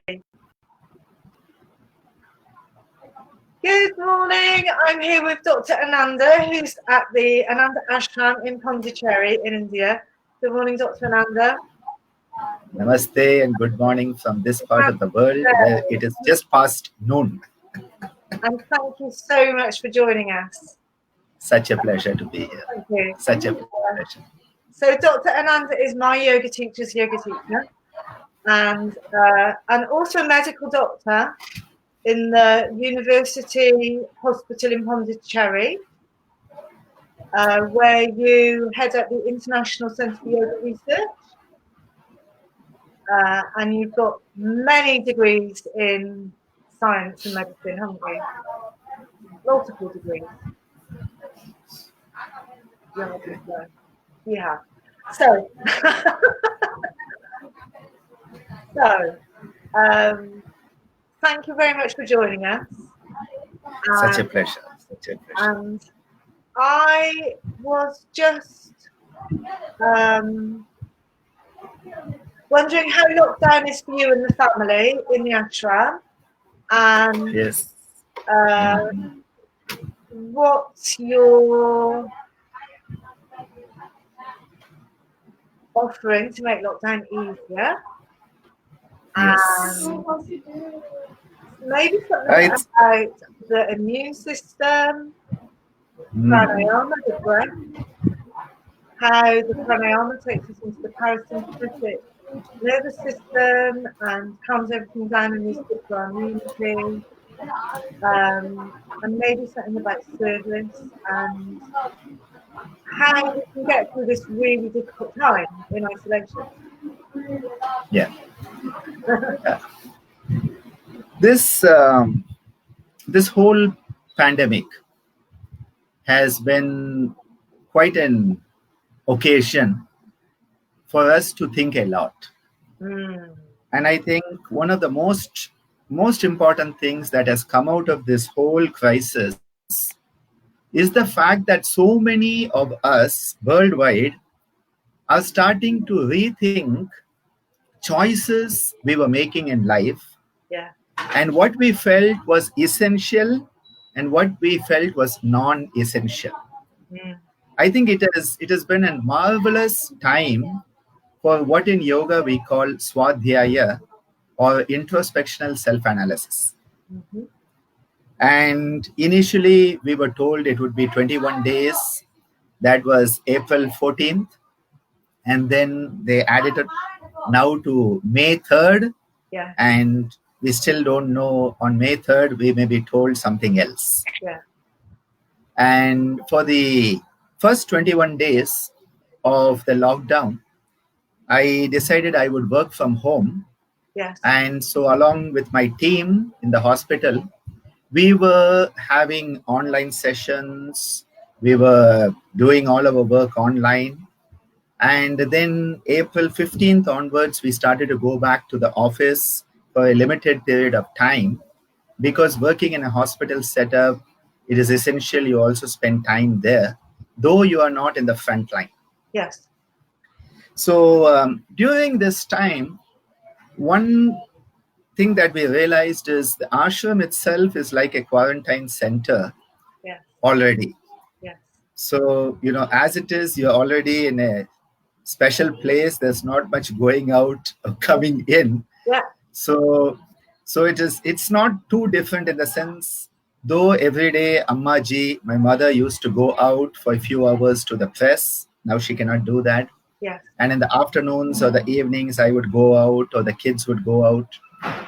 Pondicherry. Good morning. I'm here with Dr. Ananda, who's at the Ananda Ashram in Pondicherry in India. Good morning, Dr. Ananda. Namaste and good morning from this part of the world where it is just past noon. And thank you so much for joining us. Such a pleasure to be here. Thank you. Such a pleasure. So Dr. Ananda is my yoga teacher's yoga teacher and also a medical doctor in the University Hospital in Pondicherry, where you head up the International Centre for Yoga Research. And you've got many degrees in science and medicine, haven't you? Multiple degrees. Yeah. So, thank you very much for joining us. Such a pleasure. Such a pleasure. And I was just wondering how lockdown is for you and the family in the ashram, and yes. What's your offering to make lockdown easier? Yes. And maybe something about the immune system, pranayama, the breath, how the pranayama takes us into the parasympathetic nervous system and calms everything down and is good for our immunity, and maybe something about service and how we can get through this really difficult time in isolation. Yeah. This whole pandemic has been quite an occasion for us to think a lot. And I think one of the most important things that has come out of this whole crisis is the fact that so many of us worldwide are starting to rethink choices we were making in life, and what we felt was essential and what we felt was non-essential. I think it has been a marvelous time for what in yoga we call swadhyaya, or introspectional self-analysis. And initially we were told it would be 21 days. That was April 14th. And then they added it now to May 3rd. Yeah. And we still don't know, on May 3rd, we may be told something else. Yeah. And for the first 21 days of the lockdown, I decided I would work from home. Yes. And so along with my team in the hospital, we were having online sessions. We were doing all our work online. And then April 15th onwards, we started to go back to the office for a limited period of time, because working in a hospital setup, it is essential you also spend time there, though you are not in the front line. Yes. So during this time, one thing that we realized is the ashram itself is like a quarantine center already. Yes. So, as it is, you're already in a special place. There's not much going out or coming in. Yeah. So it's not too different in the sense, though every day Ammaji, my mother, used to go out for a few hours to the press. Now she cannot do that. Yes. And in the afternoons or the evenings, I would go out or the kids would go out.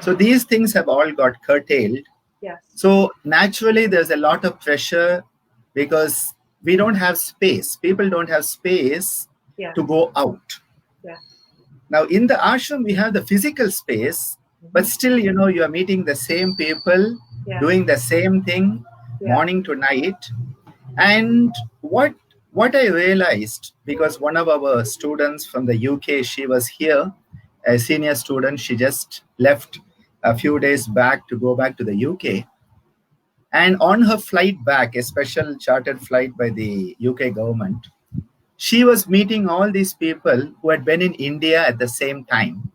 So these things have all got curtailed. Yes. So naturally, there's a lot of pressure because we don't have space. People don't have space to go out. Yeah. Now, in the ashram, we have the physical space, but still, you are meeting the same people, doing the same thing, morning to night. And what I realized, because one of our students from the UK, she was here, a senior student, she just left a few days back to go back to the UK. And on her flight back, a special chartered flight by the UK government, she was meeting all these people who had been in India at the same time.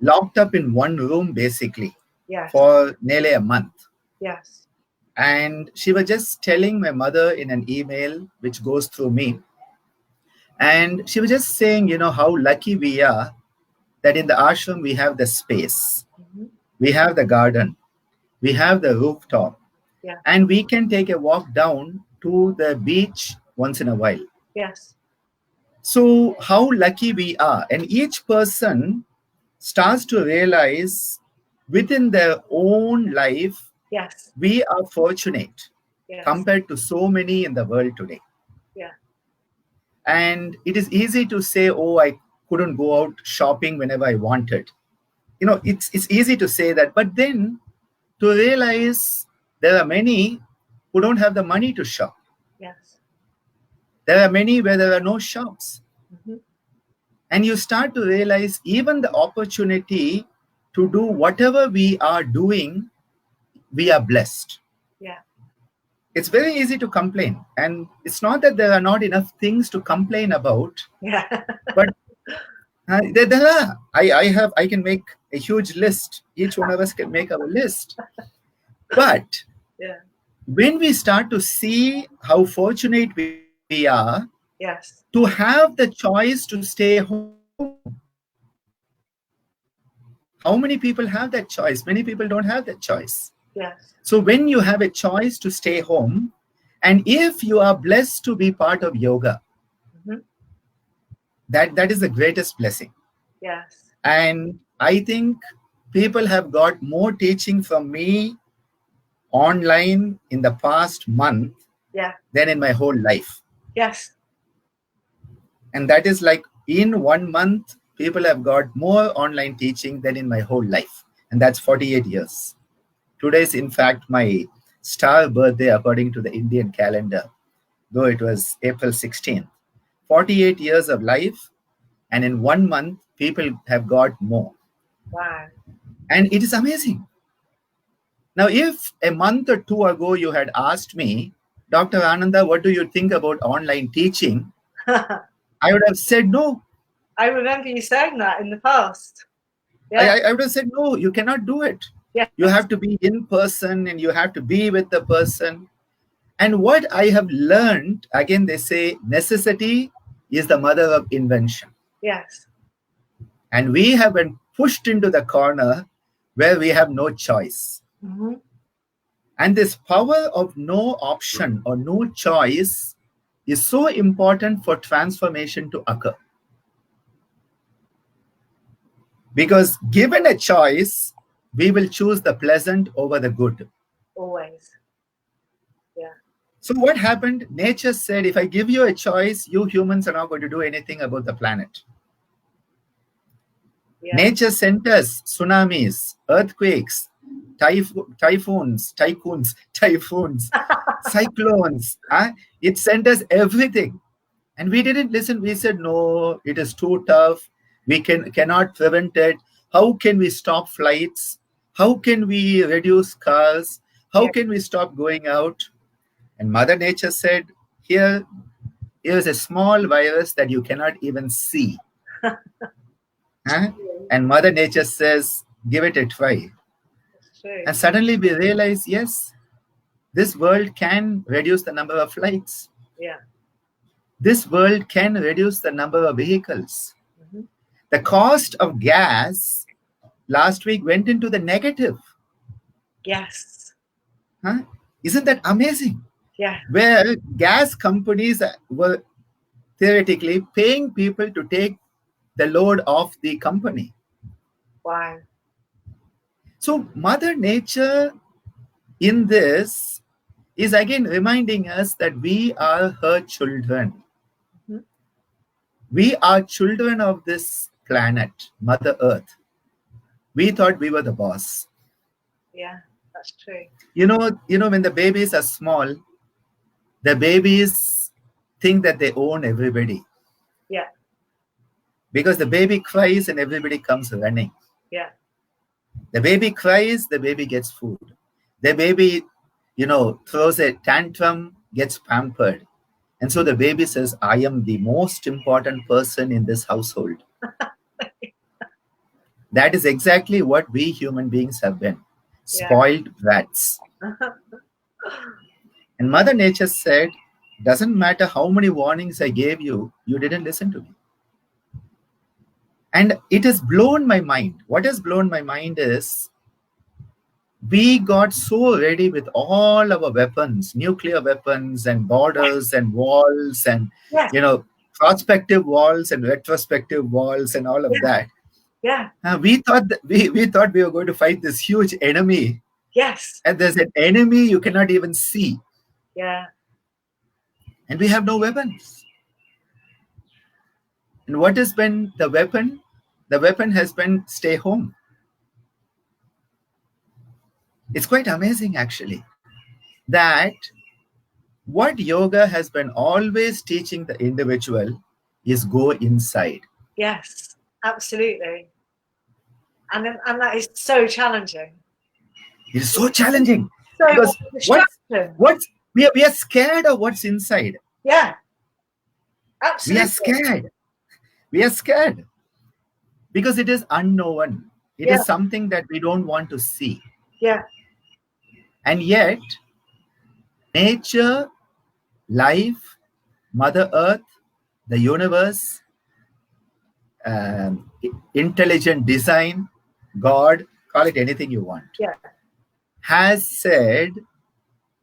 locked up in one room basically Yes. for nearly a month. Yes. And she was just telling my mother in an email, which goes through me. And she was just saying, how lucky we are that in the ashram we have the space, we have the garden, we have the rooftop, and we can take a walk down to the beach once in a while. Yes. So how lucky we are. And each person starts to realize within their own life, yes, we are fortunate compared to so many in the world today. Yeah. And it is easy to say, oh, I couldn't go out shopping whenever I wanted. It's easy to say that, but then to realize there are many who don't have the money to shop. Yes. There are many where there are no shops. And you start to realize even the opportunity to do whatever we are doing, we are blessed. Yeah. It's very easy to complain. And it's not that there are not enough things to complain about. Yeah. But there are. I can make a huge list. Each one of us can make our list. But when we start to see how fortunate we are to have the choice to stay home, how many people have that choice? Many people don't have that choice. Yes. So when you have a choice to stay home, and if you are blessed to be part of yoga, that is the greatest blessing. Yes. And I think people have got more teaching from me online in the past month than in my whole life. Yes. And that is like in 1 month, people have got more online teaching than in my whole life. And that's 48 years. Today is, in fact, my star birthday according to the Indian calendar, though it was April 16th. 48 years of life, and in 1 month, people have got more. Wow. And it is amazing. Now, if a month or two ago you had asked me, Dr. Ananda, what do you think about online teaching? I would have said no. I remember you saying that in the past. Yeah. I would have said, no, you cannot do it. Yes. You have to be in person and you have to be with the person. And what I have learned, again, they say necessity is the mother of invention. Yes. And we have been pushed into the corner where we have no choice. And this power of no option or no choice is so important for transformation to occur. Because given a choice, we will choose the pleasant over the good. Always. Yeah. So what happened? Nature said, if I give you a choice, you humans are not going to do anything about the planet. Yeah. Nature sent us tsunamis, earthquakes, typhoons, cyclones. It sent us everything. And we didn't listen. We said, no, it is too tough. We cannot prevent it. How can we stop flights? How can we reduce cars? How can we stop going out? And Mother Nature said, here is a small virus that you cannot even see. And Mother Nature says, give it a try. And suddenly we realize, yes, this world can reduce the number of flights. Yeah. This world can reduce the number of vehicles. The cost of gas last week went into the negative. Yes. Isn't that amazing? Yeah. Where gas companies were theoretically paying people to take the load off the company. Wow. So Mother Nature in this is again reminding us that we are her children. We are children of this planet, Mother Earth. We thought we were the boss. Yeah, that's true. You know, when the babies are small, the babies think that they own everybody. Yeah. Because the baby cries and everybody comes running. Yeah. The baby cries, the baby gets food. The baby, throws a tantrum, gets pampered. And so the baby says, I am the most important person in this household. That is exactly what we human beings have been. Spoiled brats. And Mother Nature said, doesn't matter how many warnings I gave you, you didn't listen to me. And it has blown my mind. What has blown my mind is we got so ready with all our weapons, nuclear weapons and borders and walls and, prospective walls and retrospective walls and all of that. Yeah. We thought that we thought we were going to fight this huge enemy. Yes. And there's an enemy you cannot even see. Yeah. And we have no weapons. And what has been the weapon? The weapon has been stay home. It's quite amazing, actually, that what yoga has been always teaching the individual is go inside. Yes, absolutely. And that is so challenging. It is so challenging. So because we are scared of what's inside. Yeah. Absolutely. We are scared. We are scared. Because it is unknown. It is something that we don't want to see. Yeah. And yet, nature, life, Mother Earth, the universe, intelligent design, God, call it anything you want, has said,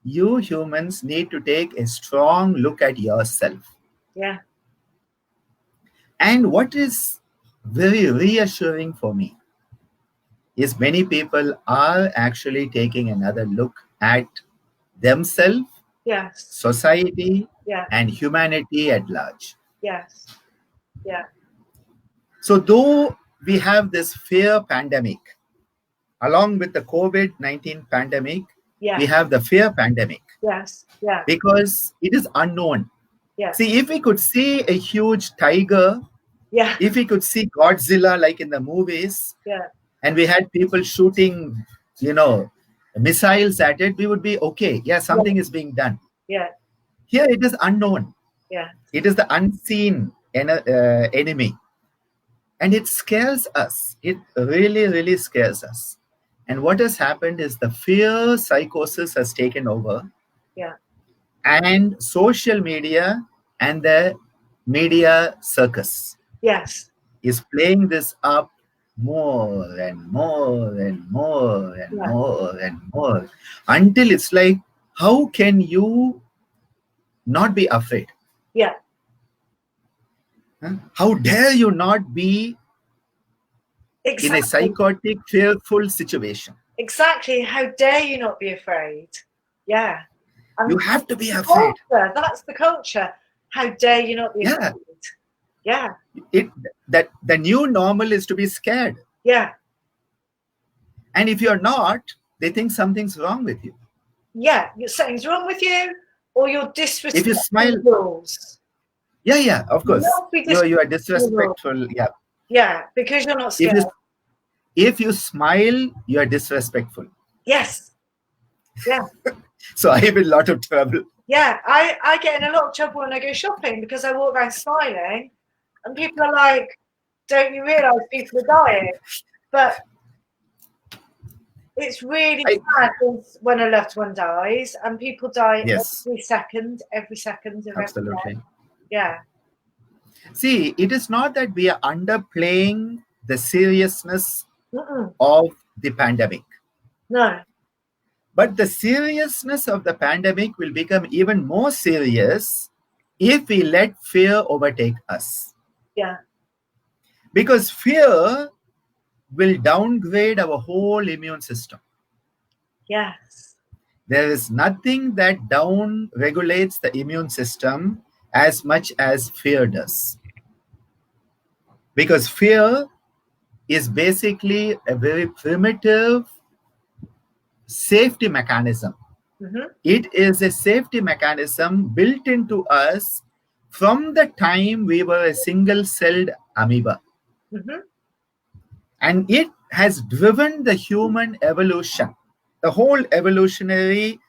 you humans need to take a strong look at yourself. Yeah. And what is very reassuring for me is many people are actually taking another look at themselves, society, and humanity at large. Yes. Yeah. So though we have this fear pandemic, along with the COVID-19 pandemic, we have the fear pandemic. Yes. Yeah. Because it is unknown. Yeah. See, if we could see a huge tiger, if we could see Godzilla like in the movies, and we had people shooting, missiles at it, we would be okay. Yeah, something is being done. Yeah. Here it is unknown. Yeah. It is the unseen enemy. And it scares us. It really, really scares us. And what has happened is the fear psychosis has taken over. Yeah. And social media and the media circus is playing this up more and more and more and more and more until it's like, how can you not be afraid? Yeah. How dare you not be in a psychotic, fearful situation? Exactly. How dare you not be afraid? Yeah. You have to be afraid. That's the culture. How dare you not be afraid? Yeah. That the new normal is to be scared. Yeah. And if you're not, they think something's wrong with you. Yeah, something's wrong with you, or you're disrespectful. If you smile, rules. Yeah, of course. You are disrespectful. Yeah. Yeah, because you're not scared. If you smile, you are disrespectful. Yes. Yeah. So I have a lot of trouble. Yeah, I get in a lot of trouble when I go shopping because I walk around smiling, and people are like, "Don't you realise people are dying?" But it's really sad when a loved one dies, and people die every second of Absolutely. every day. Yeah. See, it is not that we are underplaying the seriousness of the pandemic. No. But the seriousness of the pandemic will become even more serious if we let fear overtake us. Yeah. Because fear will downgrade our whole immune system. Yes. There is nothing that down regulates the immune system as much as fear does. Because fear is basically a very primitive safety mechanism. It is a safety mechanism built into us from the time we were a single-celled amoeba. And it has driven the human evolution. The whole evolutionary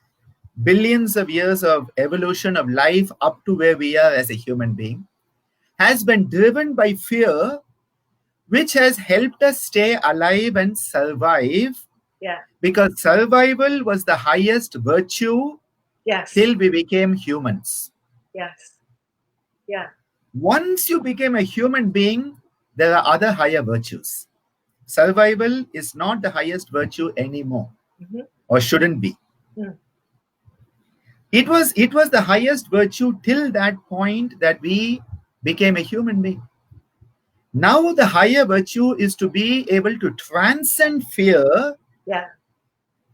billions of years of evolution of life up to where we are as a human being has been driven by fear, which has helped us stay alive and survive. Yeah. Because survival was the highest virtue. Yes. Till we became humans. Yes. Yeah. Once you became a human being, there are other higher virtues. Survival is not the highest virtue anymore, or shouldn't be. It was the highest virtue till that point that we became a human being. Now the higher virtue is to be able to transcend fear,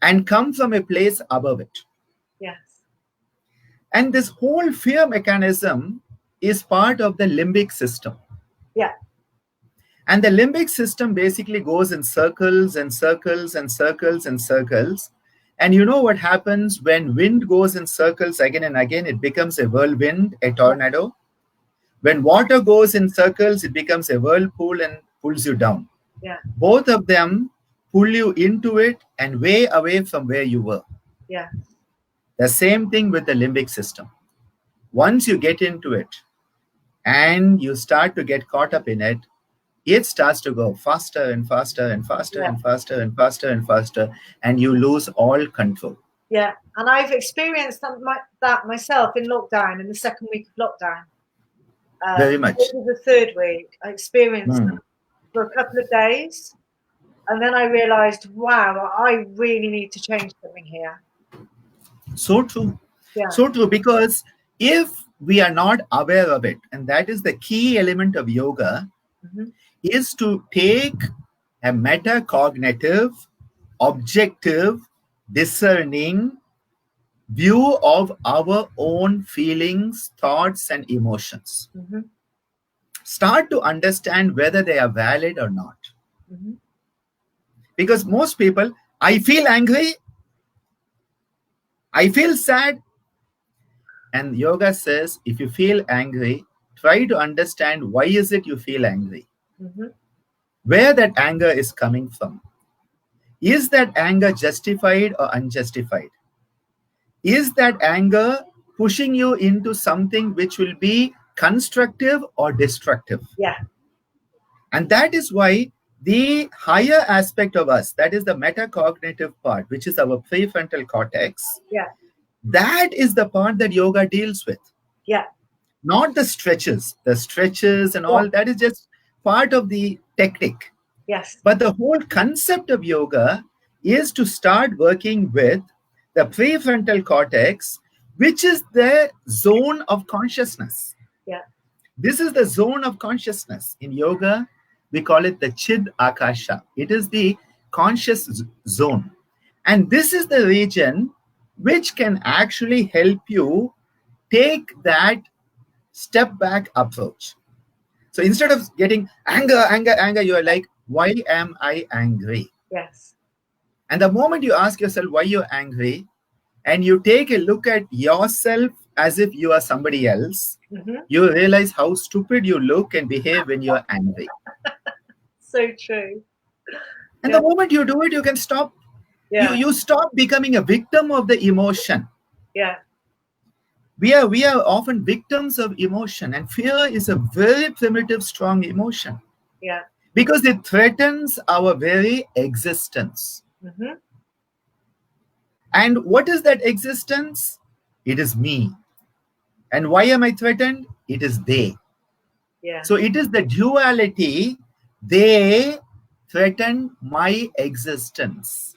and come from a place above it. Yes. And this whole fear mechanism is part of the limbic system. Yeah. And the limbic system basically goes in circles and circles and circles and circles. And you know what happens when wind goes in circles again and again? It becomes a whirlwind, a tornado. When water goes in circles, it becomes a whirlpool and pulls you down. Yeah. Both of them pull you into it and way away from where you were. Yeah. The same thing with the limbic system. Once you get into it and you start to get caught up in it, it starts to go faster and faster and faster and faster and faster and faster, and you lose all control. Yeah, and I've experienced that myself in lockdown, in the second week of lockdown. Very much. The third week, I experienced that for a couple of days, and then I realized, wow, I really need to change something here. So true. Yeah. So true, because if we are not aware of it, and that is the key element of yoga, is to take a metacognitive, objective, discerning view of our own feelings, thoughts, and emotions. Start to understand whether they are valid or not. Because most people, I feel angry, I feel sad. And yoga says, if you feel angry, try to understand why is it you feel angry. Where that anger is coming from. Is that anger justified or unjustified? Is that anger pushing you into something which will be constructive or destructive? Yeah. And that is why the higher aspect of us, that is the metacognitive part, which is our prefrontal cortex, that is the part that yoga deals with. Yeah. Not the stretches. The stretches and all, that is just part of the technique. Yes. But the whole concept of yoga is to start working with the prefrontal cortex, which is the zone of consciousness. Yeah. This is the zone of consciousness. In yoga, we call it the Chid Akasha. It is the conscious zone. And this is the region which can actually help you take that step back approach. So instead of getting anger, you are like, why am I angry? Yes. And the moment you ask yourself why you're angry, and you take a look at yourself as if you are somebody else, you realize how stupid you look and behave when you're angry. So true. And the moment you do it, you can stop. Yeah. You stop becoming a victim of the emotion. Yeah. We are often victims of emotion, and fear is a very primitive, strong emotion. Yeah. Because it threatens our very existence. And what is that existence? It is me. And why am I threatened? It is they. Yeah. So it is the duality. They threaten my existence.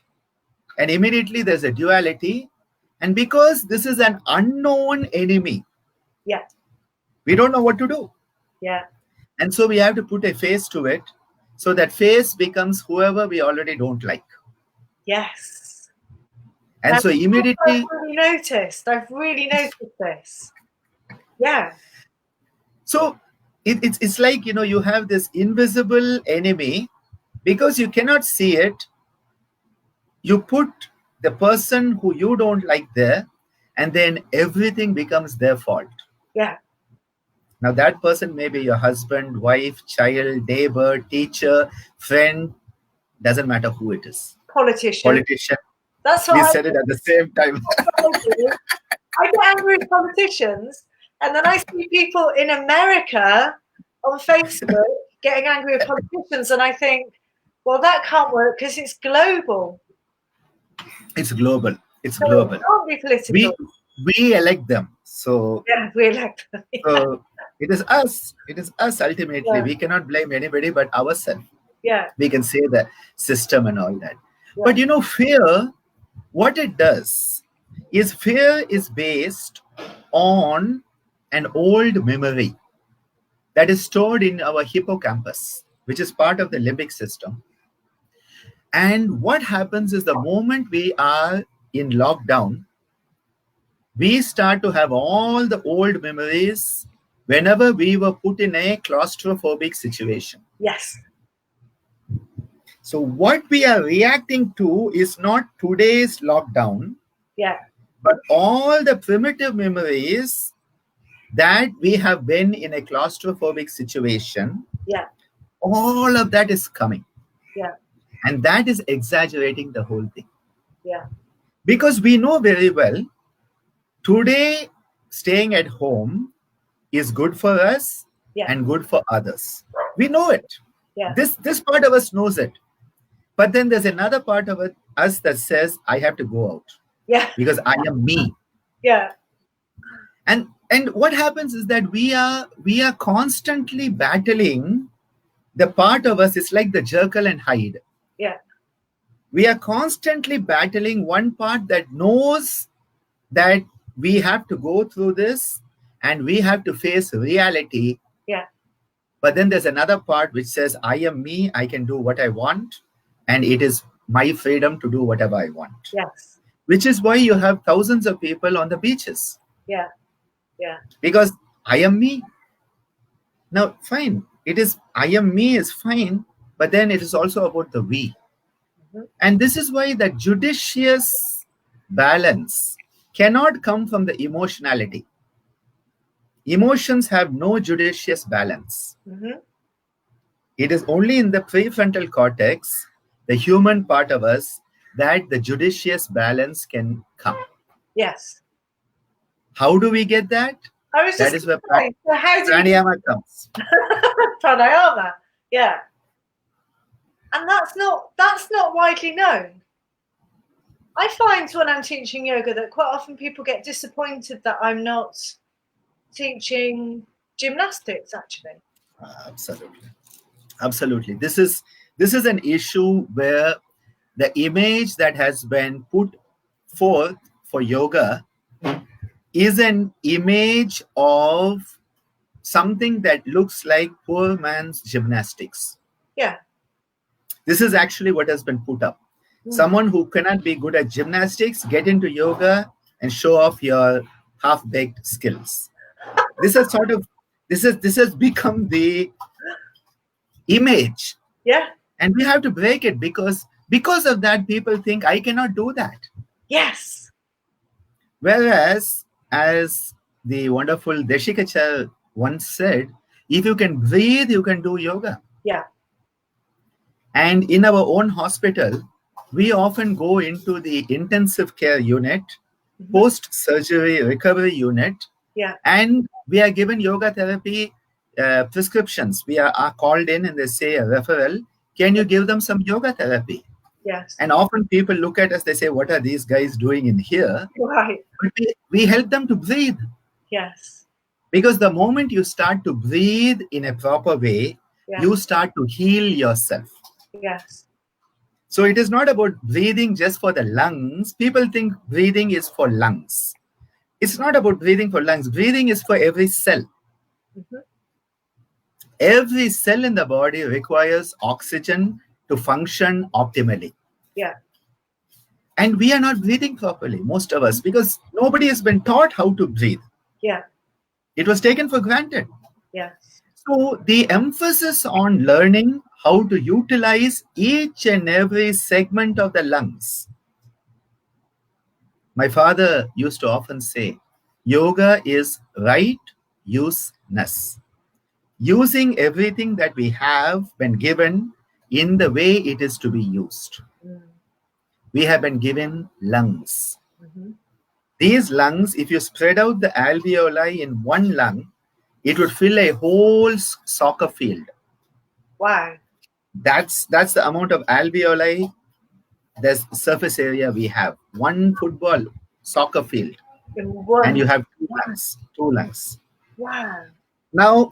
And immediately there's a duality. And because this is an unknown enemy, we don't know what to do. Yeah. And so we have to put a face to it. So that face becomes whoever we already don't like. Yes. And so immediately... I've really noticed this. Yeah. So it's like, you have this invisible enemy. Because you cannot see it, you put the person who you don't like there, and then everything becomes their fault. Yeah. Now that person may be your husband, wife, child, neighbor, teacher, friend, doesn't matter who it is. Politician. That's what we said it at the same time. I get angry with politicians, and then I see people in America on Facebook getting angry with politicians, and I think, well, that can't work because it's global. It's global. It's global. It can't be political. We elect them. So yeah, we elect them. Yeah. So it is us. It is us ultimately. Yeah. We cannot blame anybody but ourselves. Yeah. We can say the system and all that. Yeah. But fear, what it does is fear is based on an old memory that is stored in our hippocampus, which is part of the limbic system. And what happens is the moment we are in lockdown, we start to have all the old memories whenever we were put in a claustrophobic situation. Yes. So what we are reacting to is not today's lockdown, but all the primitive memories that we have been in a claustrophobic situation. Yeah. All of that is coming. Yeah. And that is exaggerating the whole thing. Yeah. Because we know very well, today staying at home is good for us and good for others. We know it. Yeah. This part of us knows it. But then there's another part of us that says, I have to go out. Yeah. Because I am me. Yeah. And what happens is that we are constantly battling the part of us. It's like the Jekyll and Hyde. Yeah. We are constantly battling one part that knows that we have to go through this and we have to face reality. Yeah. But then there's another part which says, I am me, I can do what I want, and it is my freedom to do whatever I want. Yes. Which is why you have thousands of people on the beaches. Yeah. Yeah. Because I am me. Now, fine. I am me is fine, but then it is also about the we. Mm-hmm. And this is why the judicious balance cannot come from the emotionality. Emotions have no judicious balance. Mm-hmm. It is only in the prefrontal cortex, the human part of us, that the judicious balance can come. Yes. How do we get that? That is where pranayama comes. Pranayama, yeah. And that's not widely known. I find when I'm teaching yoga that quite often people get disappointed that I'm not teaching gymnastics, actually. Absolutely. This is an issue where the image that has been put forth for yoga is an image of something that looks like poor man's gymnastics. Yeah. This is actually what has been put up. Someone who cannot be good at gymnastics, get into yoga and show off your half-baked skills. This has become the image. Yeah. And we have to break it because of that, people think I cannot do that. Yes. Whereas, as the wonderful Deshikachar once said, if you can breathe, you can do yoga. Yeah. And in our own hospital, we often go into the intensive care unit, post-surgery recovery unit, and we are given yoga therapy prescriptions. We are called in and they say a referral, can you give them some yoga therapy? Yes. And often people look at us, they say, what are these guys doing in here? Right. But we help them to breathe. Yes. Because the moment you start to breathe in a proper way, you start to heal yourself. Yes. So it is not about breathing just for the lungs. People think breathing is for lungs. It's not about breathing for lungs. Breathing is for every cell. Mm-hmm. Every cell in the body requires oxygen to function optimally. Yeah. And we are not breathing properly, most of us, because nobody has been taught how to breathe. Yeah. It was taken for granted. Yeah. So the emphasis on learning how to utilize each and every segment of the lungs. My father used to often say, yoga is right useness. Using everything that we have been given in the way it is to be used. We have been given lungs. Mm-hmm. These lungs, if you spread out the alveoli in one lung, it would fill a whole soccer field. Wow. That's the amount of alveoli, there's surface area we have. One football soccer field, and you have two lungs. Two lungs. Wow. Now,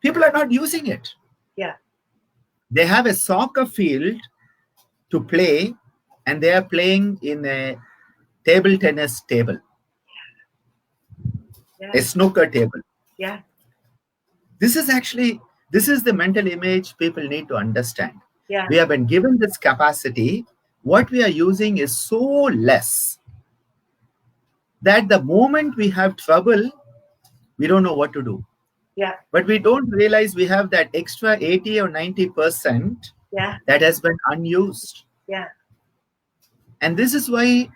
people are not using it. Yeah. They have a soccer field to play, and they are playing in a table tennis table, a snooker table. Yeah. This is the mental image people need to understand. Yeah. We have been given this capacity. What we are using is so less that the moment we have trouble, we don't know what to do. Yeah. But we don't realize we have that extra 80 or 90% that has been unused. Yeah. And this is why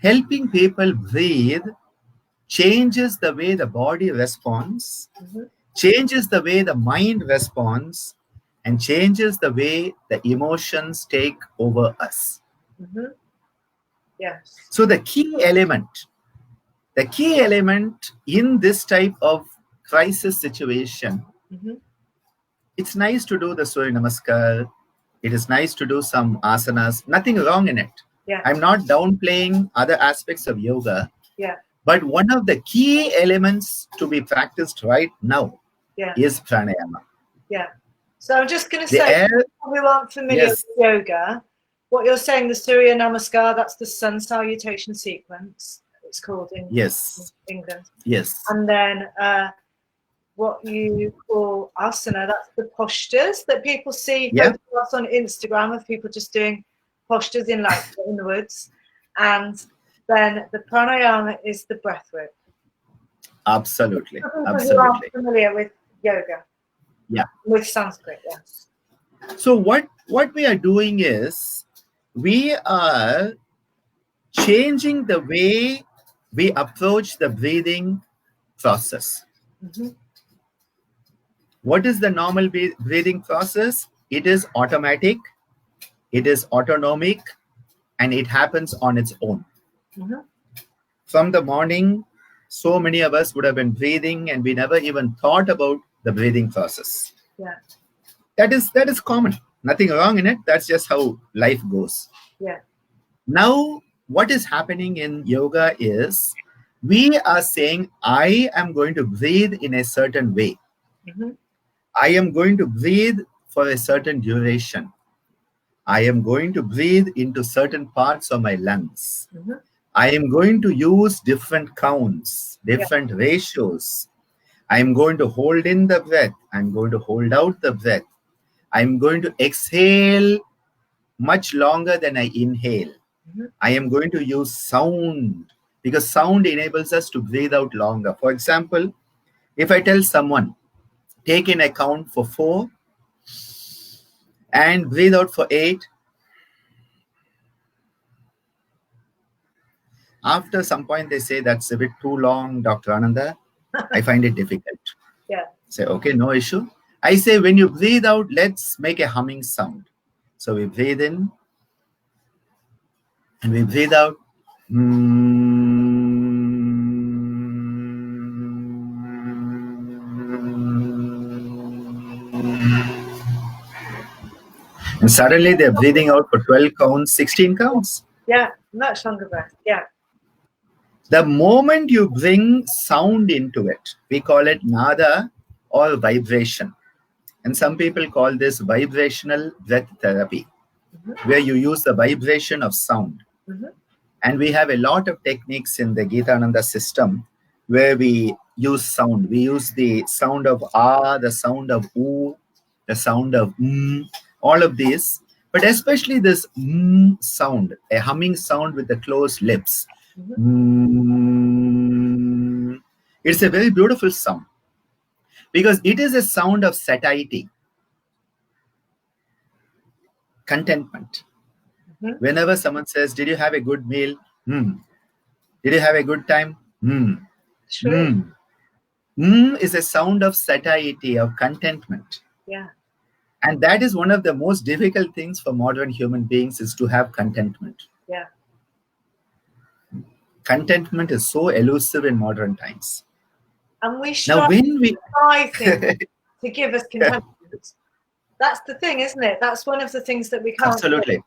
helping people breathe changes the way the body responds, changes the way the mind responds, and changes the way the emotions take over us. Yes. So the key element in this type of crisis situation, it's nice to do the Surya Namaskar. It is nice to do some asanas. Nothing wrong in it. Yeah. I'm not downplaying other aspects of yoga. Yeah. But one of the key elements to be practiced right now is pranayama. Yeah. So I'm just going to say, we aren't familiar with yoga. What you're saying, the Surya Namaskar, that's the sun salutation sequence. It's called in England. Yes. And then what you call asana, that's the postures that people see photographs on Instagram of people just doing postures in the woods. And then the pranayama is the breath work. Absolutely. You are familiar with yoga. Yeah. With Sanskrit, yes. So what we are doing is we are changing the way we approach the breathing process. What is the normal breathing process? It is automatic, it is autonomic, and it happens on its own. From the morning, so many of us would have been breathing and we never even thought about the breathing process. Yeah. That is common. Nothing wrong in it. That's just how life goes. Yeah. Now, what is happening in yoga is we are saying, I am going to breathe in a certain way. I am going to breathe for a certain duration. I am going to breathe into certain parts of my lungs. I am going to use different counts, different ratios. I am going to hold in the breath. I'm going to hold out the breath. I'm going to exhale much longer than I inhale. I am going to use sound because sound enables us to breathe out longer. For example, if I tell someone, take in a count for 4 and breathe out for 8. After some point, they say that's a bit too long, Dr. Ananda. I find it difficult. Yeah. Say, okay, no issue. I say, when you breathe out, let's make a humming sound. So we breathe in and we breathe out. And suddenly they're breathing out for 12 counts, 16 counts. Yeah, much longer breath. Yeah. The moment you bring sound into it, we call it nada or vibration. And some people call this vibrational breath therapy, where you use the vibration of sound. And we have a lot of techniques in the Gitananda system where we use sound. We use the sound of ah, the sound of oo, the sound of all of these. But especially this sound, a humming sound with the closed lips. It's a very beautiful sound because it is a sound of satiety, contentment. Whenever someone says, did you have a good meal? Did you have a good time? Is a sound of satiety, of contentment. Yeah. And that is one of the most difficult things for modern human beings is to have contentment. Yeah. Contentment is so elusive in modern times. And we strive to give us contentment. That's the thing, isn't it? That's one of the things that we can't Absolutely. do.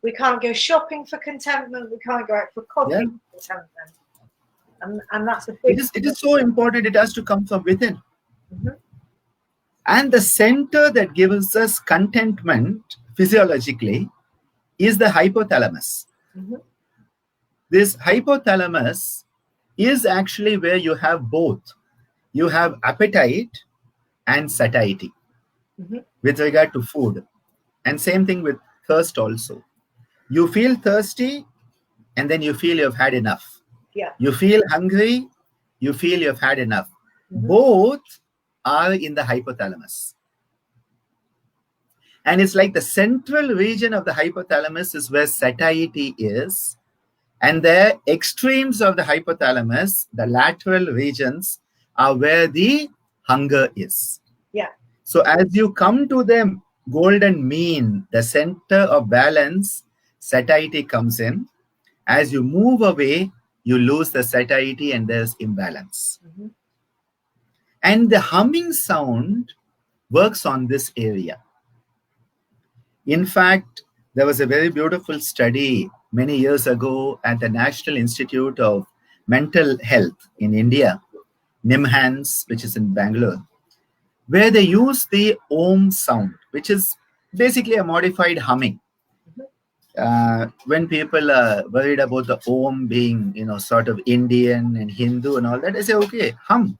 We can't go shopping for contentment. We can't go out for coffee for contentment. And that's a big... It is so important. It has to come from within. Mm-hmm. And the center that gives us contentment physiologically is the hypothalamus. Mm-hmm. This hypothalamus is actually where you have both. You have appetite and satiety with regard to food. And same thing with thirst also. You feel thirsty and then you feel you've had enough. Yeah. You feel hungry, you feel you've had enough. Both are in the hypothalamus. And it's like the central region of the hypothalamus is where satiety is. And the extremes of the hypothalamus, the lateral regions, are where the hunger is. Yeah. So as you come to the golden mean, the center of balance, satiety comes in. As you move away, you lose the satiety and there's imbalance. And the humming sound works on this area. In fact, there was a very beautiful study many years ago at the National Institute of Mental Health in India, NIMHANS, which is in Bangalore, where they use the Om sound, which is basically a modified humming. When people are worried about the Om being, sort of Indian and Hindu and all that, I say, okay, hum.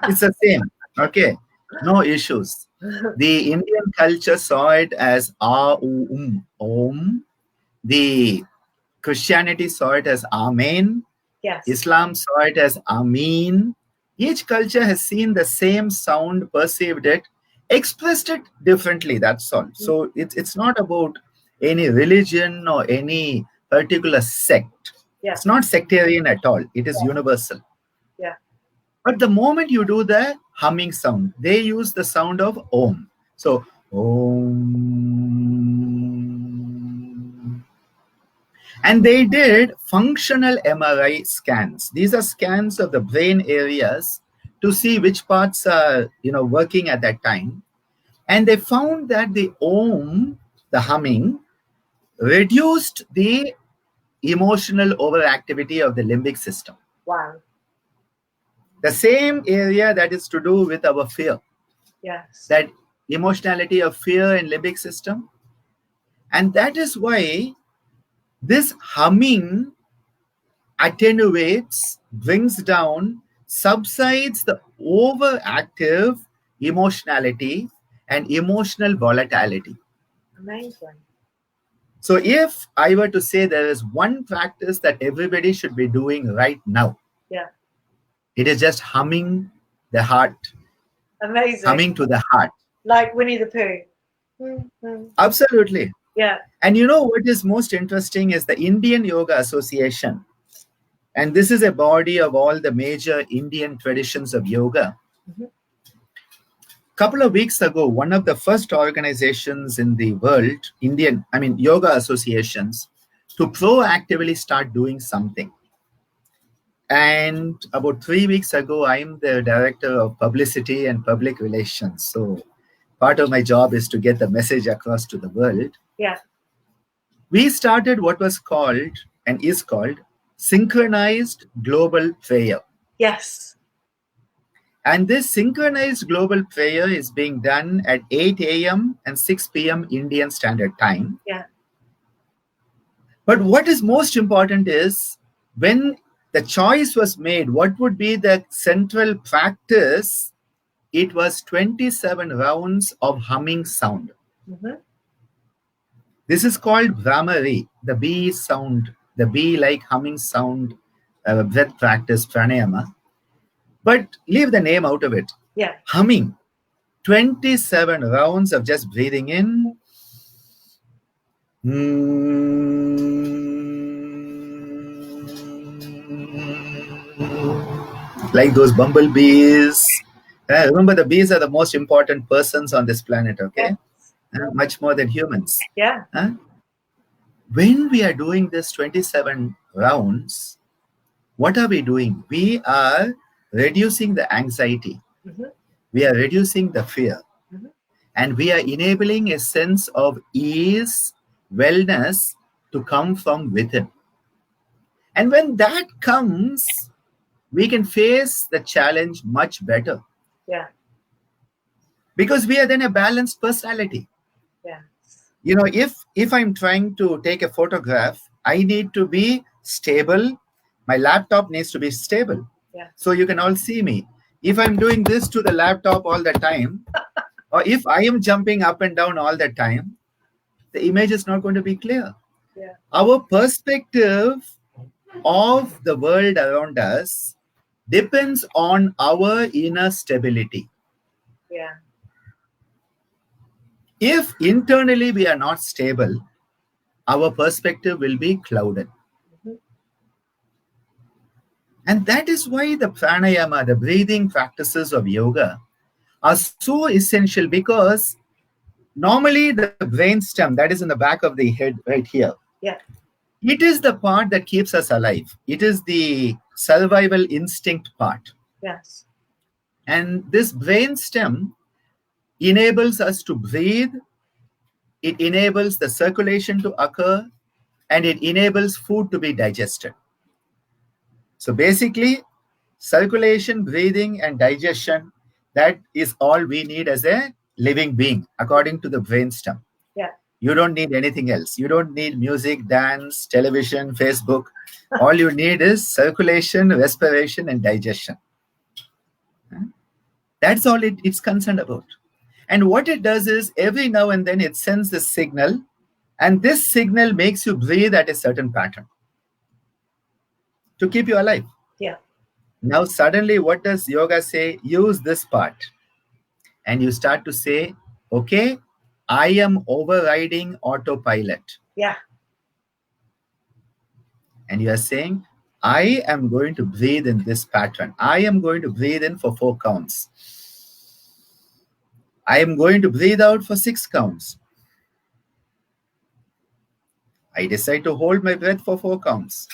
It's the same. Okay, no issues. The Indian culture saw it as Om. The Christianity saw it as Amen. Yes. Islam saw it as Ameen. Each culture has seen the same sound, perceived it, expressed it differently. That's all. So it's not about any religion or any particular sect. Yeah. It's not sectarian at all. It is universal. Yeah. But the moment you do the humming sound, they use the sound of Om. So, Om. And they did functional MRI scans. These are scans of the brain areas to see which parts are, working at that time. And they found that the Om, the humming, reduced the emotional overactivity of the limbic system. Wow. The same area that is to do with our fear. Yes. That emotionality of fear and limbic system. And that is why this humming attenuates, brings down, subsides the overactive emotionality and emotional volatility. Amazing. So if I were to say there is one practice that everybody should be doing right now, it is just humming the heart. Amazing. Humming to the heart. Like Winnie the Pooh. Absolutely. Yeah. And what is most interesting is the Indian Yoga Association. And this is a body of all the major Indian traditions of yoga. Couple of weeks ago, one of the first organizations in the world, yoga associations, to proactively start doing something. And about 3 weeks ago, I'm the director of publicity and public relations. So part of my job is to get the message across to the world. Yeah. We started what was called and is called synchronized global prayer. Yes. And this synchronized global prayer is being done at 8 a.m. and 6 p.m. Indian Standard Time. Yeah. But what is most important is when the choice was made, what would be the central practice? It was 27 rounds of humming sound. This is called Brahmari, the bee sound, the bee-like humming sound, breath practice, pranayama. But leave the name out of it. Yeah. Humming. 27 rounds of just breathing in. Like those bumblebees. Remember, the bees are the most important persons on this planet, okay? Much more than humans. Yeah. When we are doing this 27 rounds, what are we doing? We are reducing the anxiety. We are reducing the fear. And we are enabling a sense of ease, wellness to come from within. And when that comes, we can face the challenge much better. Yeah. Because we are then a balanced personality. Yes. If I'm trying to take a photograph, I need to be stable. My laptop needs to be stable. Yeah. So you can all see me. If I'm doing this to the laptop all the time, or if I am jumping up and down all the time, the image is not going to be clear. Yeah. Our perspective of the world around us depends on our inner stability. Yeah. If internally we are not stable, our perspective will be clouded. Mm-hmm. And that is why the pranayama, the breathing practices of yoga, are so essential, because normally the brainstem that is in the back of the head right here, yeah, it is the part that keeps us alive. It is the survival instinct part. Yes. And this brainstem enables us to breathe, it enables the circulation to occur, and it enables food to be digested. So basically, circulation, breathing, and digestion, that is all we need as a living being, according to the brainstem. Yeah. You don't need anything else. You don't need music, dance, television, Facebook. All you need is circulation, respiration, and digestion. That's all it's concerned about. And what it does is, every now and then it sends this signal, and this signal makes you breathe at a certain pattern to keep you alive. Yeah. Now suddenly what does yoga say? Use this part. And you start to say, okay, I am overriding autopilot. Yeah. And you are saying, I am going to breathe in this pattern. I am going to breathe in for 4 counts. I am going to breathe out for 6 counts. I decide to hold my breath for 4 counts.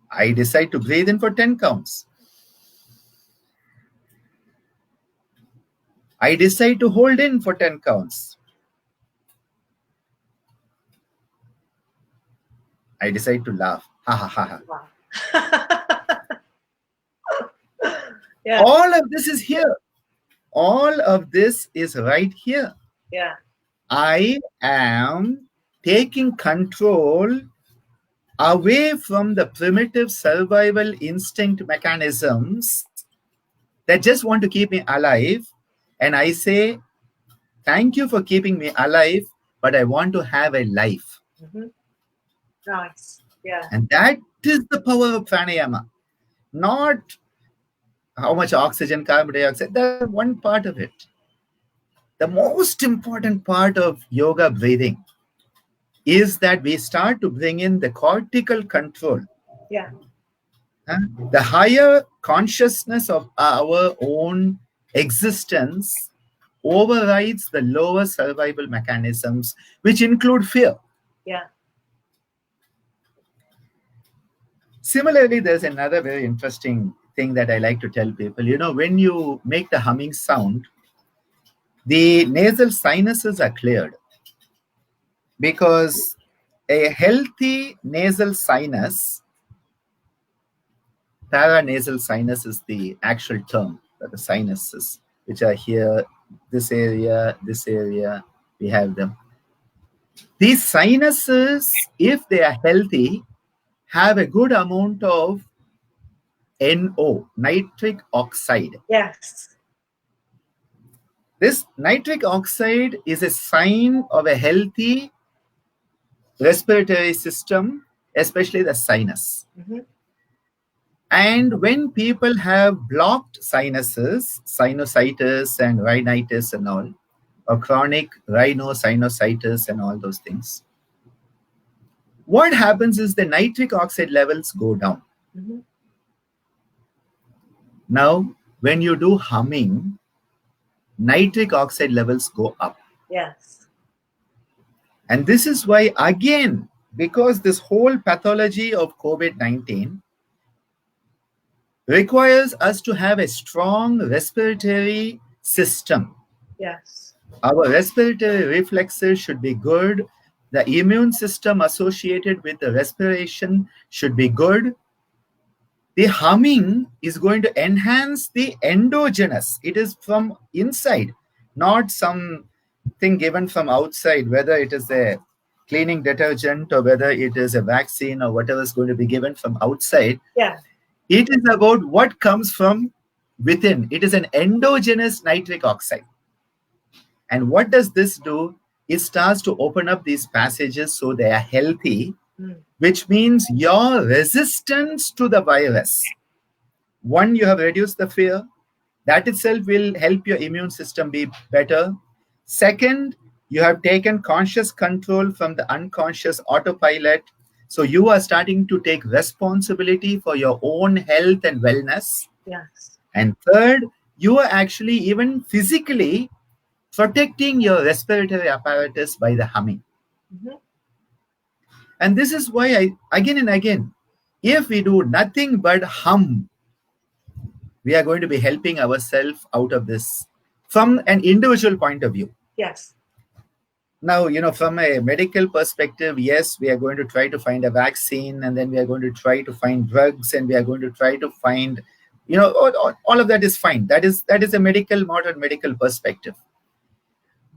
I decide to breathe in for 10 counts. I decide to hold in for 10 counts. I decide to laugh. Ha ha ha ha. Wow. Yeah. All of this is here. All of this is right here. Yeah. I am taking control away from the primitive survival instinct mechanisms that just want to keep me alive. And I say, thank you for keeping me alive, but I want to have a life. Mm-hmm. Nice. Yeah. And that is the power of pranayama. Not how much oxygen, carbon dioxide, that's one part of it. The most important part of yoga breathing is that we start to bring in the cortical control. Yeah. The higher consciousness of our own existence overrides the lower survival mechanisms, which include fear. Yeah. Similarly, there's another very interesting thing that I like to tell people. When you make the humming sound, the nasal sinuses are cleared, because a healthy nasal sinus, paranasal sinus is the actual term for the sinuses, which are here, this area, we have them. These sinuses, if they are healthy, have a good amount of NO, nitric oxide. Yes. This nitric oxide is a sign of a healthy respiratory system, especially the sinus. Mm-hmm. And when people have blocked sinuses, sinusitis and rhinitis and all, or chronic rhinosinusitis and all those things, what happens is the nitric oxide levels go down. Mm-hmm. Now, when you do humming, nitric oxide levels go up. Yes. And this is why, again, because this whole pathology of COVID-19 requires us to have a strong respiratory system. Yes. Our respiratory reflexes should be good. The immune system associated with the respiration should be good. The humming is going to enhance the endogenous. It is from inside, not something given from outside, whether it is a cleaning detergent or whether it is a vaccine or whatever is going to be given from outside. Yeah. It is about what comes from within. It is an endogenous nitric oxide. And what does this do? It starts to open up these passages so they are healthy, which means your resistance to the virus. One, you have reduced the fear. That itself will help your immune system be better. Second, you have taken conscious control from the unconscious autopilot. So you are starting to take responsibility for your own health and wellness. Yes. And third, you are actually even physically protecting your respiratory apparatus by the humming. And this is why again and again, if we do nothing but hum, we are going to be helping ourselves out of this from an individual point of view. Yes. Now, from a medical perspective, yes, we are going to try to find a vaccine, and then we are going to try to find drugs, and we are going to try to find, all of that is fine. That is a modern medical perspective.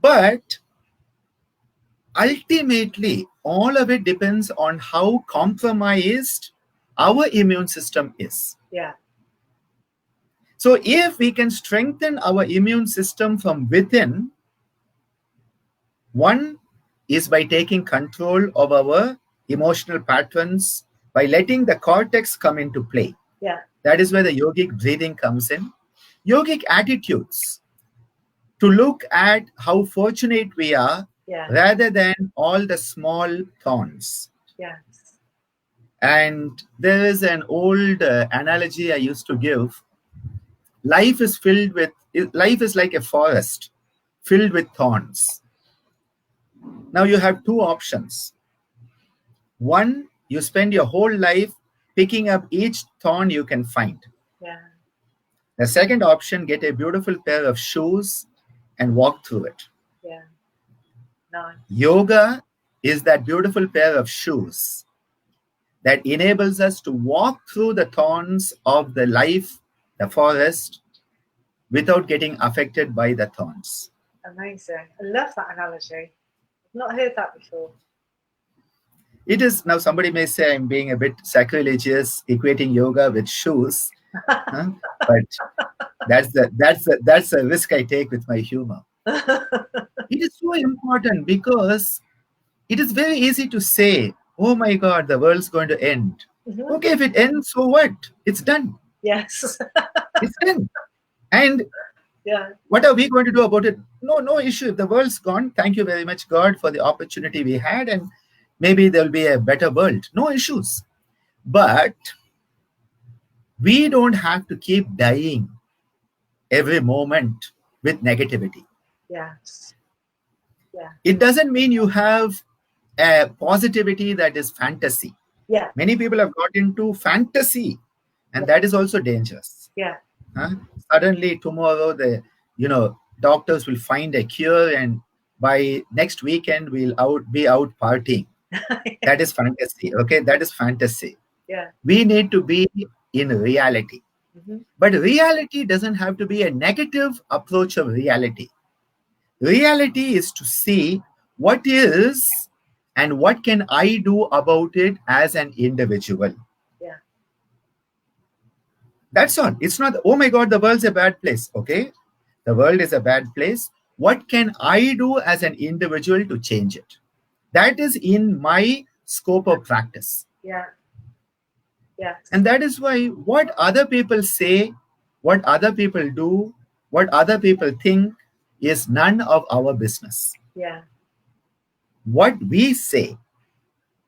But ultimately, all of it depends on how compromised our immune system is. Yeah. So if we can strengthen our immune system from within, one is by taking control of our emotional patterns, by letting the cortex come into play. Yeah. That is where the yogic breathing comes in. Yogic attitudes, to look at how fortunate we are, rather than all the small thorns. Yes. And there is an old analogy I used to give. Life is like a forest filled with thorns. Now you have two options. One, you spend your whole life picking up each thorn you can find. Yeah. The second option, get a beautiful pair of shoes and walk through it. Yeah. Nice. Yoga is that beautiful pair of shoes that enables us to walk through the thorns of the life, the forest, without getting affected by the thorns. Amazing. I love that analogy. I've not heard that before. It is, now somebody may say I'm being a bit sacrilegious, equating yoga with shoes, but that's the risk I take with my humor. It is so important because it is very easy to say, oh my God, the world's going to end. Okay, if it ends, so what? It's done. Yes. It's done. And what are we going to do about it? No issue. If the world's gone, thank you very much, God, for the opportunity we had, and maybe there'll be a better world. No issues. But we don't have to keep dying every moment with negativity. Yes. Yeah. It doesn't mean you have a positivity that is fantasy. Yeah. Many people have got into fantasy, and that is also dangerous. Yeah. Suddenly tomorrow the doctors will find a cure, and by next weekend we'll be out partying. That is fantasy. Okay, that is fantasy. Yeah. We need to be in reality. But reality doesn't have to be a negative approach of reality. Reality is to see what is and what can I do about it as an individual. Yeah. That's all. It's not, oh my God, the world's a bad place. Okay, the world is a bad place. What can I do as an individual to change it? That is in my scope of practice. Yeah. Yeah. And that is why what other people say, what other people do, what other people think is none of our business. Yeah. What we say,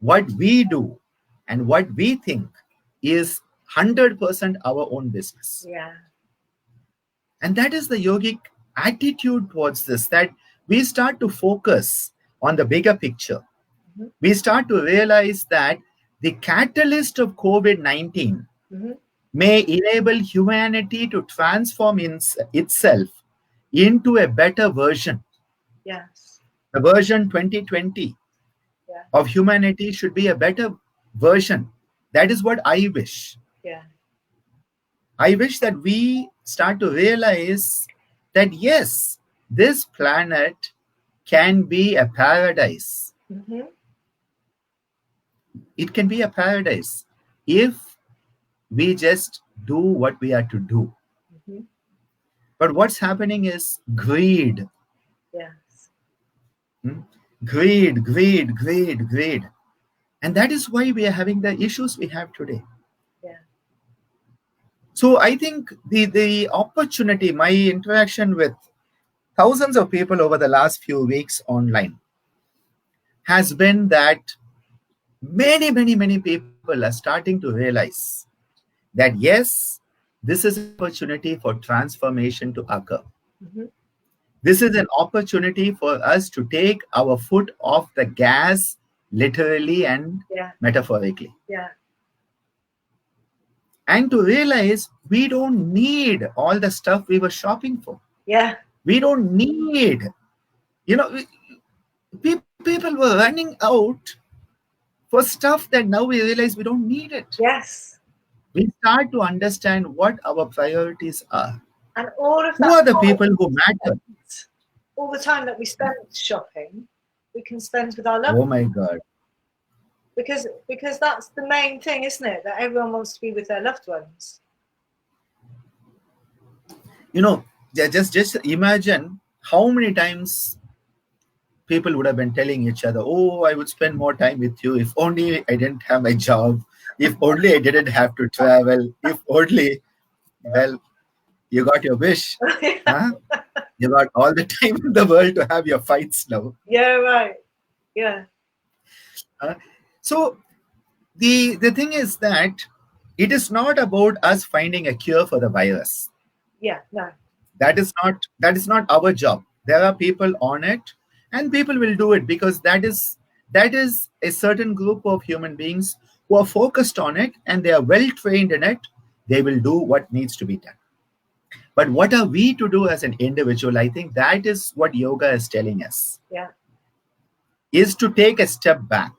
what we do, and what we think is 100% our own business. Yeah. And that is the yogic attitude towards this, that we start to focus on the bigger picture. We start to realize that the catalyst of COVID-19 may enable humanity to transform itself into a better version. Yes. The version 2020 of humanity should be a better version. That is what I wish. Yeah. I wish that we start to realize that yes, this planet can be a paradise. Mm-hmm. It can be a paradise if we just do what we are to do. Mm-hmm. But what's happening is greed. Yes. Greed, greed, greed, greed. And that is why we are having the issues we have today. Yeah. So I think the opportunity, my interaction with thousands of people over the last few weeks online has been that many people are starting to realize that yes, this is an opportunity for transformation to occur. Mm-hmm. This is an opportunity for us to take our foot off the gas, literally and metaphorically. Yeah. And to realize we don't need all the stuff we were shopping for. Yeah. We don't need, people were running out for stuff that now we realize we don't need it. Yes. We start to understand what our priorities are. And all of that. Who are the people who matter? All the time that we spend shopping, we can spend with our loved ones. Oh my God. Because that's the main thing, isn't it? That everyone wants to be with their loved ones. Just imagine how many times people would have been telling each other, oh, I would spend more time with you if only I didn't have my job, if only I didn't have to travel, if only, well, you got your wish. Huh? You got all the time in the world to have your fights now. Yeah, right. Yeah. So the thing is that it is not about us finding a cure for the virus. Yeah, no. That is not our job. There are people on it, and people will do it because that is a certain group of human beings who are focused on it and they are well trained in it. They will do what needs to be done. But what are we to do as an individual? I think that is what yoga is telling us. Yeah. Is to take a step back.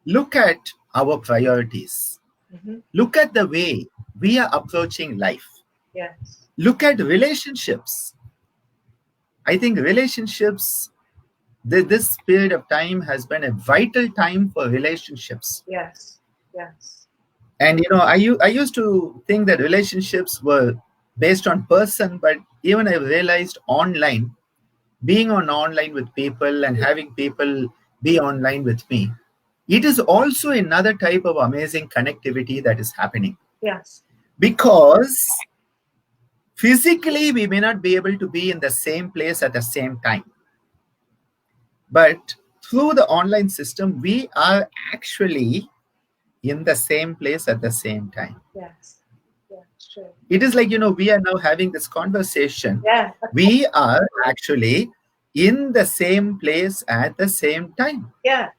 Look at our priorities. Mm-hmm. Look at the way we are approaching life. Yes. Look at relationships. I think relationships, this period of time has been a vital time for relationships. Yes. Yes. And I used to think that relationships were based on person, but even I realized online, being online with people and having people be online with me, it is also another type of amazing connectivity that is happening. Yes. Because physically, we may not be able to be in the same place at the same time. But through the online system, we are actually in the same place at the same time. Yes. Yeah, it's true. It is like, we are now having this conversation. Yeah. We are actually in the same place at the same time. Yeah.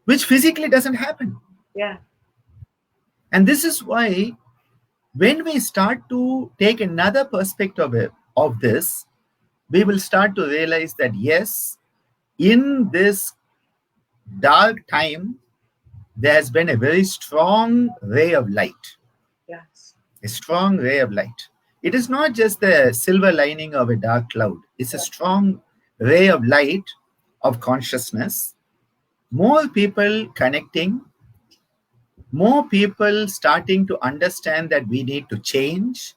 Which physically doesn't happen. Yeah. And this is why when we start to take another perspective of this, we will start to realize that yes, in this dark time, there has been a very strong ray of light. Yes. A strong ray of light. It is not just the silver lining of a dark cloud. It's a strong ray of light of consciousness. More people connecting, more people starting to understand that we need to change.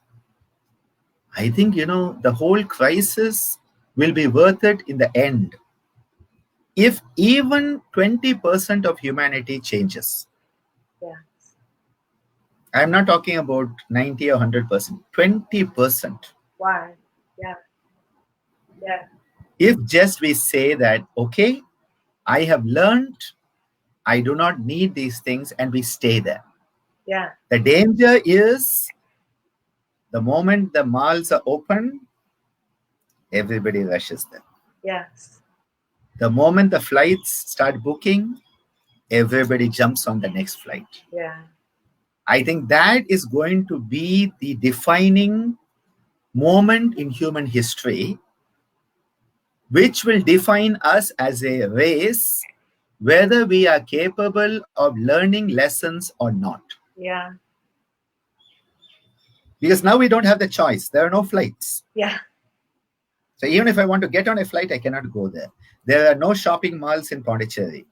I think, the whole crisis will be worth it in the end. If even 20% of humanity changes. Yeah. I'm not talking about 90 or 100%, 20%. Wow. Yeah. Yeah. If just we say that, okay, I have learned, I do not need these things, and we stay there. Yeah. The danger is the moment the malls are open, everybody rushes them. Yes. The moment the flights start booking, everybody jumps on the next flight. Yeah. I think that is going to be the defining moment in human history which will define us as a race, whether we are capable of learning lessons or not. Yeah. Because now we don't have the choice. There are no flights. Yeah. So even if I want to get on a flight, I cannot go there. There are no shopping malls in Pondicherry.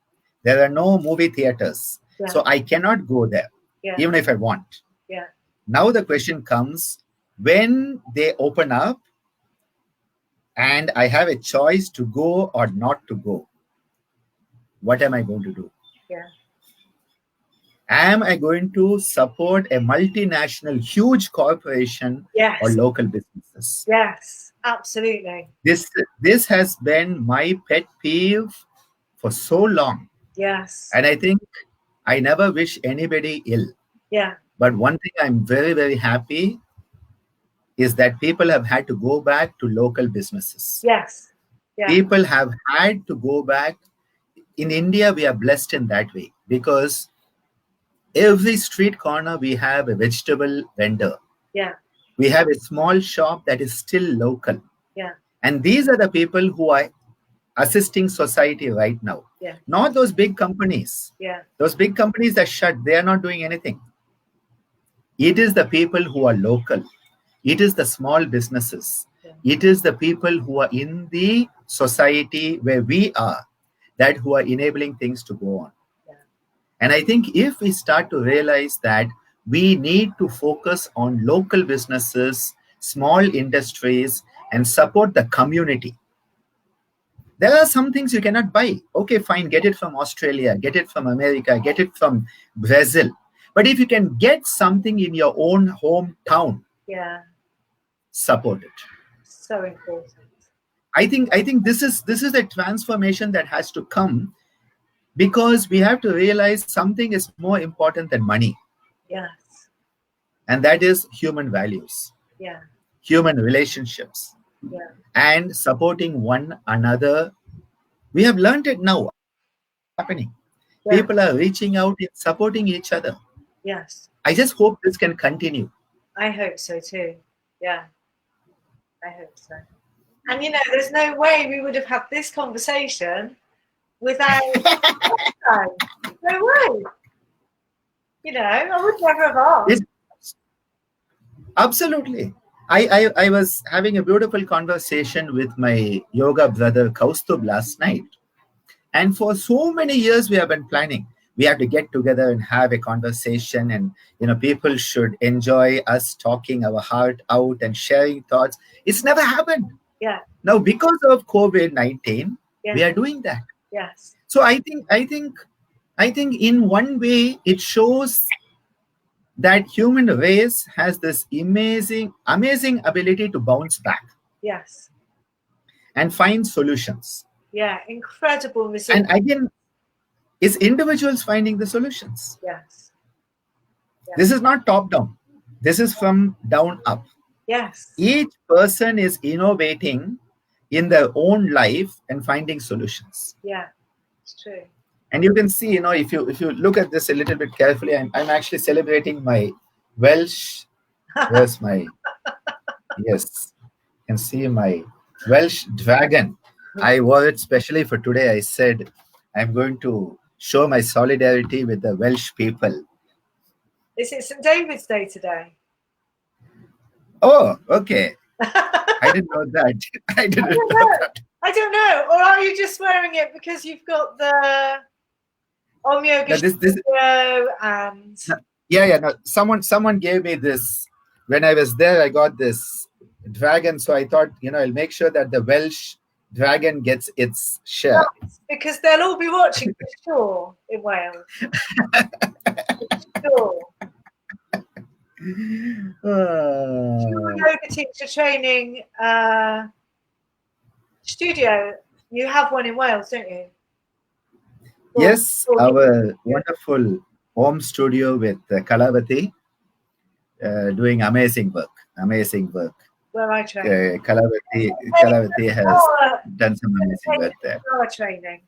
There are no movie theaters. Yeah. So I cannot go there, even if I want. Yeah. Now the question comes, when they open up and I have a choice to go or not to go, what am I going to do? Yeah. Am I going to support a multinational, huge corporation or local businesses? Yes, absolutely. This has been my pet peeve for so long. Yes. And I think I never wish anybody ill. Yeah. But one thing I'm very, very happy is that people have had to go back to local businesses. Yes. Yeah. People have had to go back. In India, we are blessed in that way because every street corner we have a vegetable vendor. Yeah. We have a small shop that is still local. Yeah. And these are the people who are assisting society right now. Yeah. Not those big companies. Yeah. Those big companies are shut. They are not doing anything. It is the people who are local. It is the small businesses. Yeah. It is the people who are in the society where we are that who are enabling things to go on. Yeah. And I think if we start to realize that we need to focus on local businesses, small industries, and support the community. There are some things you cannot buy. Okay, fine, get it from Australia, get it from America, get it from Brazil. But if you can get something in your own hometown, yeah, support it. So important. I think this is a transformation that has to come, because we have to realize something is more important than money. Yes. And that is human values. Yeah. Human relationships. Yeah. And supporting one another. We have learned it now happening. Yeah. People are reaching out and supporting each other. Yes. I just hope this can continue. I hope so too. Yeah. I hope so. And there's no way we would have had this conversation without no way. I would never have asked. Absolutely. I was having a beautiful conversation with my yoga brother Kaustubh last night. And for so many years we have been planning. We have to get together and have a conversation, and people should enjoy us talking our heart out and sharing thoughts. It's never happened. Yeah. Now, because of COVID-19, we are doing that. Yes. So I think in one way it shows that human race has this amazing ability to bounce back. Yes. And find solutions. Yeah, incredible resilience. And again, it's individuals finding the solutions. Yes. This is not top down. This is from down up. Yes. Each person is innovating in their own life and finding solutions. Yeah, it's true. And you can see, if you look at this a little bit carefully, I'm actually celebrating my Welsh. Where's my? Yes, you can see my Welsh dragon. I wore it specially for today. I said I'm going to show my solidarity with the Welsh people. Is it St. David's Day today? Oh, okay. I didn't know that. I didn't know that. I don't know. Or are you just wearing it because you've got the Om Yoga studio and... No. Someone gave me this. When I was there, I got this dragon. So I thought, I'll make sure that the Welsh dragon gets its share. Because they'll all be watching for sure in Wales. Sure. Yoga teacher training studio. You have one in Wales, don't you? Yes, our wonderful home studio with Kalavati doing amazing work. Where I train. Kalavati has done some amazing work there. Training.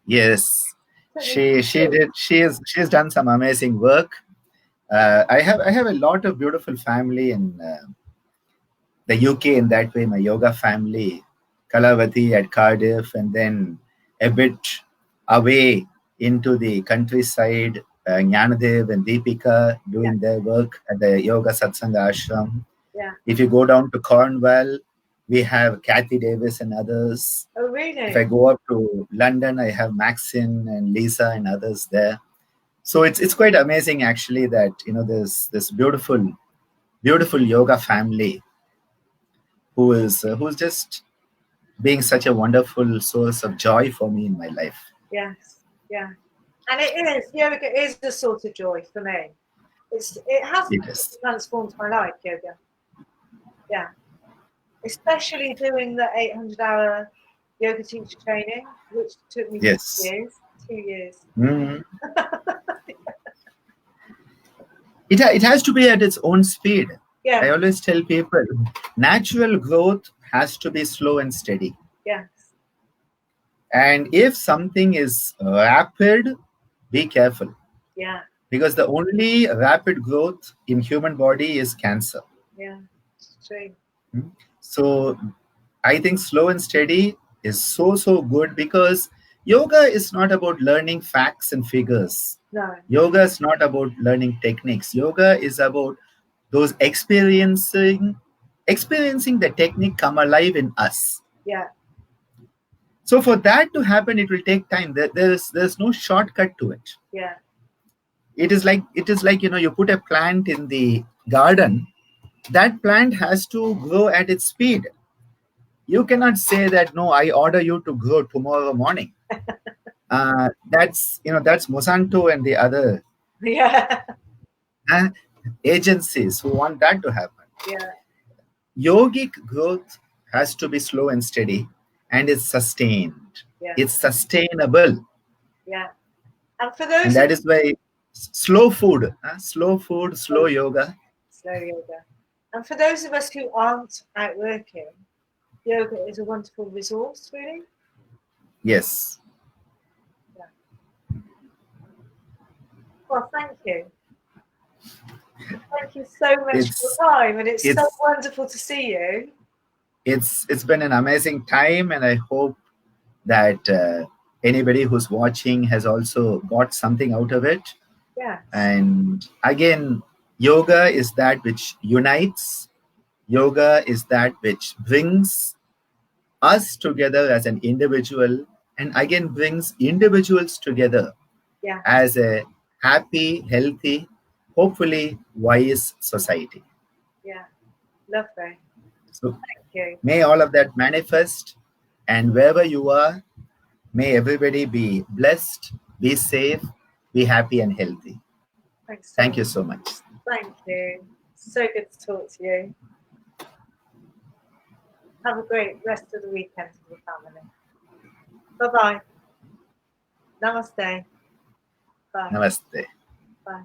Yes, she's done some amazing work. I have a lot of beautiful family the UK in that way, my yoga family, Kalavati at Cardiff, and then a bit away into the countryside, Jnanadev and Deepika doing their work at the Yoga Satsanga Ashram. Yeah. If you go down to Cornwall, we have Kathy Davis and others. Oh, really? If I go up to London, I have Maxine and Lisa and others there. So it's quite amazing actually that there's this beautiful yoga family who's just being such a wonderful source of joy for me in my life. Yes, yeah, and yoga is a source of joy for me. It has transformed my life, yoga. Yeah, especially doing the 800-hour yoga teacher training, which took me 2 years. 2 years. Mm. It has to be at its own speed. Yeah. I always tell people, natural growth has to be slow and steady. Yes. And if something is rapid, be careful. Yeah. Because the only rapid growth in human body is cancer. Yeah, it's true. So I think slow and steady is so good, because yoga is not about learning facts and figures. No. Yoga is not about learning techniques. Yoga is about those experiencing the technique come alive in us. Yeah. So for that to happen, it will take time. There's no shortcut to it. Yeah. It is like you put a plant in the garden. That plant has to grow at its speed. You cannot say that, no, I order you to grow tomorrow morning. That's Monsanto and the other agencies who want that to happen. Yeah. Yogic growth has to be slow and steady, and it's sustained. Yeah. It's sustainable. Yeah. And for those, and that is why slow food, slow yoga. Slow yoga. And for those of us who aren't out working, yoga is a wonderful resource, really. Yes. Yeah. Well, thank you. Thank you so much for your time, and it's so wonderful to see you. It's been an amazing time, and I hope that anybody who's watching has also got something out of it. Yeah. And again, yoga is that which unites. Yoga is that which brings us together as an individual, and again brings individuals together as a happy, healthy, hopefully wise society. Yeah, lovely. So thank you. May all of that manifest, and wherever you are, may everybody be blessed, be safe, be happy and healthy. Thanks. Thank you so much. Thank you. So good to talk to you. Have a great rest of the weekend with your family. Bye-bye. Namaste. Bye. Namaste. Bye.